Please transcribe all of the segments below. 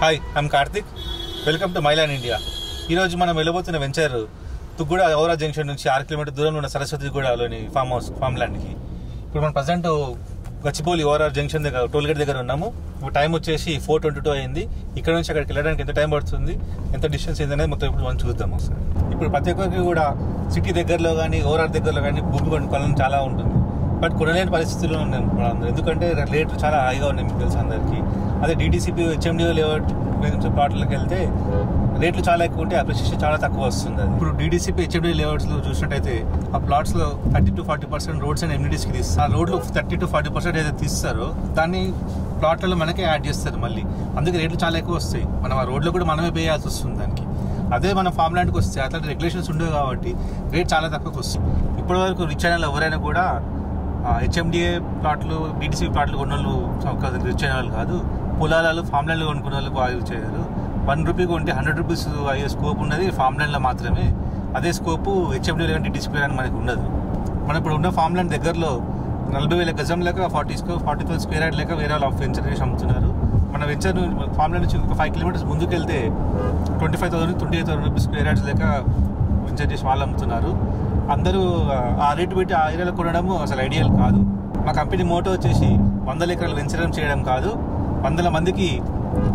Hi, I'm Karthik. Welcome to Mylan India. ఈరోజు మనం వెళ్ళబోతున్న venture Tukkuguda ఔరా జంక్షన్ నుంచి 6 కిలోమీటర్ దూరంలో ఉన్న సరస్వతిగూడలోని ఫామ్ ల్యాండ్కి. ఇప్పుడు మనం ప్రజెంట్ గచ్చిబౌలి ఔరా జంక్షన్ దగ్గర టోల్గేట్ దగ్గర ఉన్నాము. ఇప్పుడు టైం వచ్చేసి 4:22 అయింది. ఇక్కడ నుంచి అక్కడికి వెళ్ళడానికి ఎంత టైం పడుతుంది, ఎంత డిస్టెన్స్ ఏందనేది మొత్తం ఇప్పుడు మనం చూద్దాము. ఇప్పుడు ప్రతి ఒక్కరికి కూడా సిటీ దగ్గరలో కానీ ఔరార్ దగ్గరలో కానీ భూమి కొనుక్కోవాలని చాలా ఉంటుంది. బట్ కొనలేని పరిస్థితుల్లో ఉన్నాం అందరూ, ఎందుకంటే రేట్లు చాలా హైగా ఉన్నాయి. మీకు తెలుసు అందరికీ. అదే DDCP HMDO లేఅవుట్ ప్లాట్లకు వెళ్తే రేట్లు చాలా ఎక్కువ ఉంటే అప్రిషియేషన్ చాలా తక్కువ వస్తుంది. ఇప్పుడు DDCP HMDO లేఅవుట్స్లో చూసినట్టయితే ఆ ప్లాట్స్లో 30 to 40% రోడ్స్ అండ్ ఎమ్యూనిటీస్కి తీస్తారు. ఆ రోడ్లు 30 to 40% ఏదైతే తీస్తారో దాన్ని ప్లాట్లలో మనకే యాడ్ చేస్తారు మళ్ళీ. అందుకే రేట్లు చాలా ఎక్కువ వస్తాయి. మనం ఆ రోడ్లో కూడా మనమే పే చేయాల్సి వస్తుంది దానికి. అదే మన ఫామ్ ల్యాండ్కి వస్తే అట్లాంటి రెగ్యులేషన్స్ ఉండవు కాబట్టి రేట్ చాలా తక్కువకి వస్తుంది. ఇప్పటివరకు రిచ్ అయిన ఎవరైనా కూడా HMDA ప్లాట్లు, DDCP ప్లాట్లు కొన్న వాళ్ళు రిచ్ అయిన వాళ్ళు కాదు. పొలాలు ఫామ్ ల్యాండ్లో కొనుక్కున్న వాళ్ళు బాగా యూజ్ చేయరు. 1 రూపీ కొంటే 100 రూపీస్ అయ్యే స్కోప్ ఉన్నది ఫామ్ ల్యాండ్లో మాత్రమే. అదే స్కోపు HMDA కానీ DDCP కానీ మనకి ఉండదు. మనం ఇప్పుడు ఉన్న ఫామ్ ల్యాండ్ దగ్గరలో 40,000 గజం లేక 40,000 స్క్వేర్ యార్డ్ లేక వేరే వాళ్ళు వెంచర్ చేసి అమ్ముతున్నారు. మన వెంచర్ ఫామ్ ల్యాండ్ నుంచి ఒక 5 కిలోమీటర్స్ ముందుకు వెళ్తే 25,000 రూపీస్ స్క్వేర్ యార్డ్స్ లేక వెంచర్ చేసి వాళ్ళు అమ్ముతున్నారు. అందరూ ఆ రేటు పెట్టి ఆ ఏరియాలో కొనడము అసలు ఐడియల్ కాదు. మా కంపెనీ మోటో వచ్చేసి 100 ఎకరాలు వెంచర్ చేయడం కాదు, 100 మందికి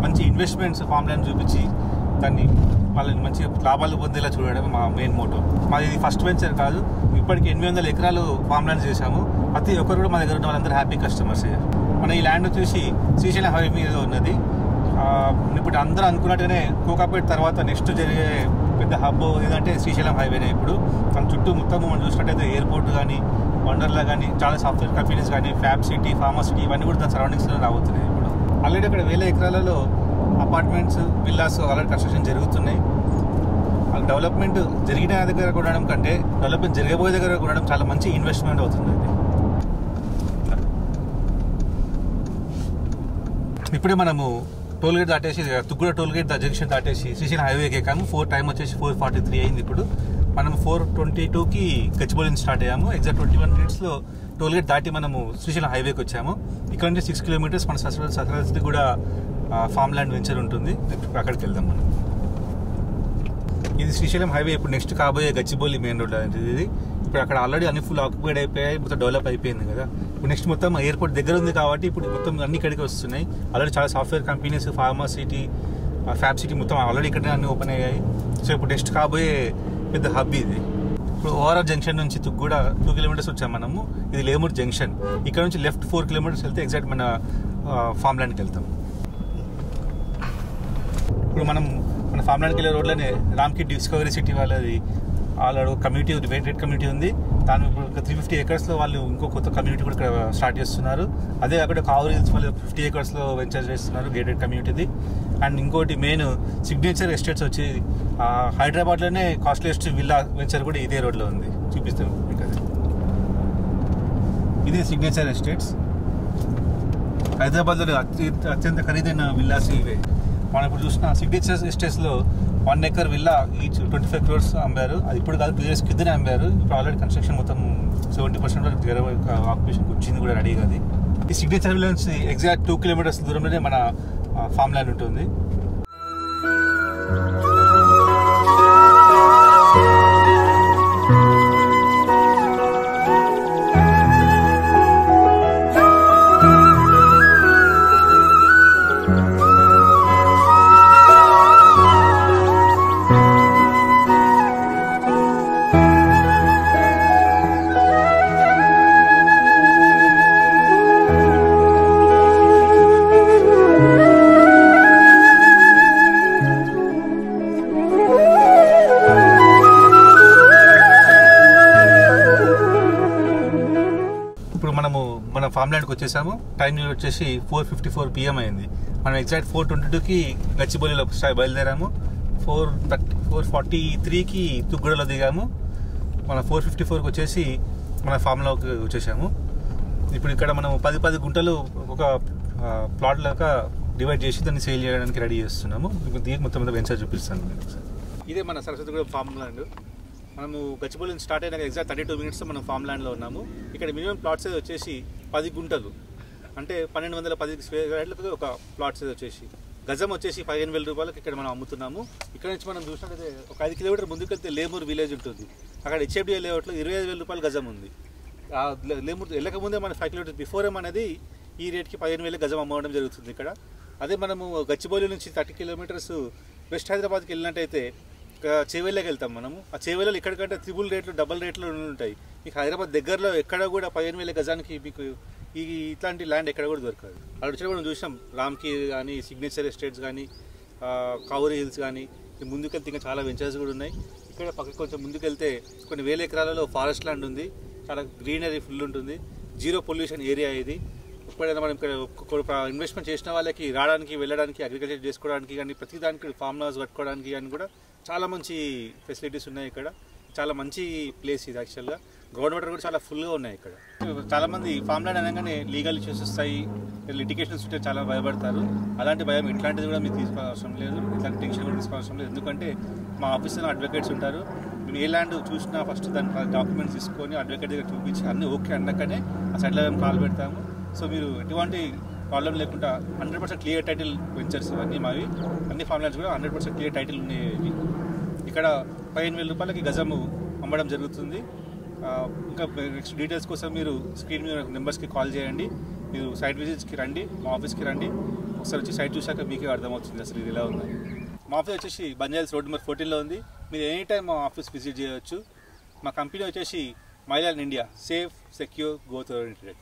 మంచి ఇన్వెస్ట్మెంట్స్ ఫామ్ ల్యాండ్ చూపించి దాన్ని వాళ్ళని మంచి లాభాలు పొందేలా చూడడం మా మెయిన్ మోటో. మాది ఇది ఫస్ట్ వెంచర్ కాదు. ఇప్పటికి 800 ఎకరాలు ఫామ్ ల్యాండ్ చేశాము. ప్రతి ఒక్కరు కూడా మా దగ్గర ఉన్న వాళ్ళందరూ హ్యాపీ కస్టమర్స్. మన ఈ ల్యాండ్ వచ్చేసి శ్రీశైలం హైవే మీద ఉన్నది. ఇప్పుడు అందరూ అనుకున్నట్టుగానే కోకాపేట తర్వాత నెక్స్ట్ జరిగే పెద్ద హబ్ ఏదంటే శ్రీశైలం హైవేనే. ఇప్పుడు మన చుట్టూ మొత్తం మనం చూసినట్టయితే ఎయిర్పోర్ట్ కానీ, వండర్లా కానీ, చాలా సాఫ్ట్వేర్ కంపెనీస్ కానీ, ఫ్యాబ్ సిటీ, ఫార్మా సిటీ ఇవన్నీ కూడా దాని సరౌండింగ్స్లో రాబోతున్నాయి. ఇప్పుడు ఆల్రెడీ అక్కడ 1000 ఎకరాలలో అపార్ట్మెంట్స్, విల్లాస్ ఆల్రెడీ కన్స్ట్రక్షన్ జరుగుతున్నాయి. డెవలప్మెంట్ జరిగిన దగ్గర కొనడం కంటే డెవలప్మెంట్ జరగబోయే దగ్గర కొనడం చాలా మంచి ఇన్వెస్ట్మెంట్ అవుతుంది. ఇప్పుడే మనము టోల్గేట్ దాటేసి తుగ్గూడ టోల్గేట్ జంక్షన్ దాటేసి శ్రీశైలం హైవేకి ఎక్కాము. టైం వచ్చేసి 4:43 అయింది. ఇప్పుడు మనం 4:22కి గచ్చిబౌలి నుంచి స్టార్ట్ అయ్యాము. ఎగ్జాక్ట్ 21 మినిట్స్లో టోల్గేట్ దాటి మనము శ్రీశైలం హైవేకి వచ్చాము. ఇక్కడ నుంచి 6 కిలోమీటర్స్ మన సరస్వతి కూడా ఫామ్ ల్యాండ్ వెంచర్ ఉంటుంది. అక్కడికి వెళ్దాం మనం. ఇది శ్రీశైలం హైవే. ఇప్పుడు నెక్స్ట్ కాబోయే గచ్చిబౌలి మెయిన్ రోడ్ అనేది ఇది. ఇప్పుడు అక్కడ ఆల్రెడీ అన్ని ఫుల్ ఆక్యుపైడ్ అయిపోయాయి, మొత్తం డెవలప్ అయిపోయింది కదా. ఇప్పుడు నెక్స్ట్ మొత్తం ఎయిర్పోర్ట్ దగ్గర ఉంది కాబట్టి ఇప్పుడు మొత్తం అన్ని ఇక్కడికి వస్తున్నాయి. ఆల్రెడీ చాలా software companies, pharma city, fab city మొత్తం ఆల్రెడీ ఇక్కడే అన్ని ఓపెన్ అయ్యాయి. సో ఇప్పుడు నెక్స్ట్ కాబోయే పెద్ద హబ్ ఇది. ఇప్పుడు ఓఆర్ఆర్ జంక్షన్ నుంచి తుగ్గూడ 2 కిలోమీటర్స్ వచ్చాము మనము. ఇది లేమూర్ జంక్షన్. ఇక్కడ నుంచి లెఫ్ట్ 4 కిలోమీటర్స్ వెళ్తే ఎగ్జాక్ట్ మన ఫామ్ ల్యాండ్కి వెళ్తాం. ఇప్పుడు మనం మన ఫామ్ ల్యాండ్కి వెళ్ళే రోడ్లోనే రామ్కి డిస్కవరీ సిటీ వాళ్ళది ఆల్రెడీ కమ్యూనిటీ వెయిటెడ్ కమ్యూనిటీ ఉంది. దాని ఇప్పుడు 350 ఎకర్స్లో వాళ్ళు ఇంకో కొత్త కమ్యూనిటీ కూడా ఇక్కడ స్టార్ట్ చేస్తున్నారు. అదే అక్కడ కావూరు హిల్స్ వాళ్ళు 50 ఎకర్స్లో వెంచర్ చేస్తున్నారు, గేటెడ్ కమ్యూనిటీది. అండ్ ఇంకోటి మెయిన్ సిగ్నేచర్ ఎస్టేట్స్ వచ్చి హైదరాబాద్లోనే కాస్ట్లీయెస్ట్ విల్లా వెంచర్ కూడా ఇదే రోడ్లో ఉంది. చూపిస్తాం మీకు. అది ఇది సిగ్నేచర్ ఎస్టేట్స్. హైదరాబాద్లో అత్యంత ఖరీదైన విల్లాస్ ఇవే. మనం ఇప్పుడు చూసిన సిగ్నేచర్ ఎస్టేట్స్లో 1 ఎకర్ విల్లా ఈచ్ 25 crores అమ్మారు. అది ఇప్పుడు కాదు, 2 years కిందనే అమ్మారు. ఇప్పుడు ఆల్రెడీ కన్స్ట్రక్షన్ మొత్తం 70% వరకు ఆక్యుపేషన్కి వచ్చింది కూడా రెడీగా. అది ఈ సిగ్నేచర్ విల్లా నుంచి ఎగ్జాక్ట్ 2 కిలోమీటర్స్ దూరంలోనే మన ఫామ్ ల్యాండ్ ఉంటుంది. మన ఫామ్ ల్యాండ్కి వచ్చేసాము. టైం వచ్చేసి 4:54 PM అయింది. మనం ఎగ్జాక్ట్ 4:22కి గచ్చిబౌలిలో బయలుదేరాము. 4:43కి తుగ్గూడలో దిగాము. మన 4:54కి వచ్చేసి మన ఫామ్లోకి వచ్చేసాము. ఇప్పుడు ఇక్కడ మనం 10 గుంటలు ఒక ప్లాట్ లాగా డివైడ్ చేసి దాన్ని సేల్ చేయడానికి రెడీ చేస్తున్నాము. దీనికి మొత్తం వెంచర్ చూపిస్తాను. ఇదే మన సరస్వతిగూడ ఫామ్ ల్యాండ్. మనము గచ్చిబౌలి నుంచి స్టార్ట్ అయినాక ఎగ్జాక్ట్ 32 minutes మనం ఫామ్ ల్యాండ్లో ఉన్నాము. ఇక్కడ మినిమం ప్లాట్ సైజ్ వచ్చేసి 10 గుంటలు, అంటే 1210 స్క్వేర్ యార్డ్లకు ఒక ప్లాట్ సైజ్ వచ్చేసి గజం వచ్చేసి 15,000 రూపాయలకి ఇక్కడ మనం అమ్ముతున్నాము. ఇక్కడ నుంచి మనం చూసినట్లయితే ఒక 5 కిలోమీటర్ ముందుకు వెళ్తే లేమూరు విలేజ్ ఉంటుంది. అక్కడ హెచ్ఎఫ్డిఏ లేఅవుట్లో 25,000 రూపాయలు గజం ఉంది. లేమూరు వెళ్ళకముందే మన 5 కిలోమీటర్స్ బిఫోర్ అనేది ఈ రేట్కి 15,000 గజం అమ్మడం జరుగుతుంది ఇక్కడ. అదే మనము గచ్చిబౌలి నుంచి 30 కిలోమీటర్స్ వెస్ట్ హైదరాబాద్కి వెళ్ళినట్టయితే చేవెళ్ళకి వెళ్తాం మనము. ఆ చేవెళ్ళలో ఇక్కడికంటే త్రిబుల్ రేట్లు డబల్ రేట్లు ఉంటాయి. మీకు హైదరాబాద్ దగ్గరలో ఎక్కడ కూడా 15,000 గజానికి మీకు ఇట్లాంటి ల్యాండ్ ఎక్కడ కూడా దొరకదు. అక్కడ వచ్చిన కూడా చూసాం రామ్కి కానీ, సిగ్నేచర్ ఎస్టేట్స్ కానీ, కావూరి హిల్స్ కానీ. ముందుకెళ్తే ఇంకా చాలా వెంచర్స్ కూడా ఉన్నాయి. ఇక్కడ పక్కకు కొంచెం ముందుకెళ్తే కొన్ని వేల ఎకరాలలో ఫారెస్ట్ ల్యాండ్ ఉంది. చాలా గ్రీనరీ ఫుల్ ఉంటుంది. జీరో పొల్యూషన్ ఏరియా ఇది. ఎప్పుడైనా మనం ఇక్కడ ఇన్వెస్ట్మెంట్ చేసిన వాళ్ళకి రావడానికి, వెళ్ళడానికి, అగ్రికల్చర్ చేసుకోవడానికి కానీ, ప్రతి దానికి ఫార్మ్ హౌస్ కట్టుకోవడానికి కానీ కూడా చాలా మంచి ఫెసిలిటీస్ ఉన్నాయి ఇక్కడ. చాలా మంచి ప్లేస్ ఇది. యాక్చువల్గా గ్రౌండ్ వాటర్ కూడా చాలా ఫుల్గా ఉన్నాయి ఇక్కడ. చాలామంది ఫామ్ ల్యాండ్ అనగానే లీగల్ ఇష్యూస్ వస్తాయి, లిటిగేషన్స్ ఉంటే చాలా భయపడతారు. అలాంటి భయం ఇట్లాంటిది కూడా మీరు తీసుకోవాల్సిన అవసరం లేదు, ఇట్లాంటి టెన్షన్ కూడా తీసుకోవాల్సిన అవసరం లేదు. ఎందుకంటే మా ఆఫీస్లో అడ్వకేట్స్ ఉంటారు. మీరు ఏ ల్యాండ్ చూసినా ఫస్ట్ దాని డాక్యుమెంట్స్ తీసుకొని అడ్వకేట్ దగ్గర చూపించి అన్నీ ఓకే అన్నాకనే ఆ సైడ్లో మేము కాల్ పెడతాము. సో మీరు ఎటువంటి ప్రాబ్లం లేకుండా 100% క్లియర్ టైటిల్ వెంచర్స్ ఇవన్నీ మావి. అన్ని ఫామ్ ల్యాండ్స్ కూడా 100% క్లియర్ టైటిల్ ఉన్నాయి. ఇక్కడ 15,000 రూపాయలకి గజము అమ్మడం జరుగుతుంది. ఇంకా నెక్స్ట్ డీటెయిల్స్ కోసం మీరు స్క్రీన్ మీద నెంబర్స్కి కాల్ చేయండి. మీరు సైట్ విజిట్స్కి రండి, మా ఆఫీస్కి రండి. ఒకసారి వచ్చి సైట్ చూసాక మీకే అర్థమవుతుంది అసలు ఇది ఎలా ఉంది. మా ఆఫీస్ వచ్చేసి బంజారాహిల్స్ రోడ్ నెంబర్ 14లో ఉంది. మీరు ఎనీ టైం మా ఆఫీస్ విజిట్ చేయవచ్చు. మా కంపెనీ వచ్చేసి Mylan India, safe, secure, growth oriented.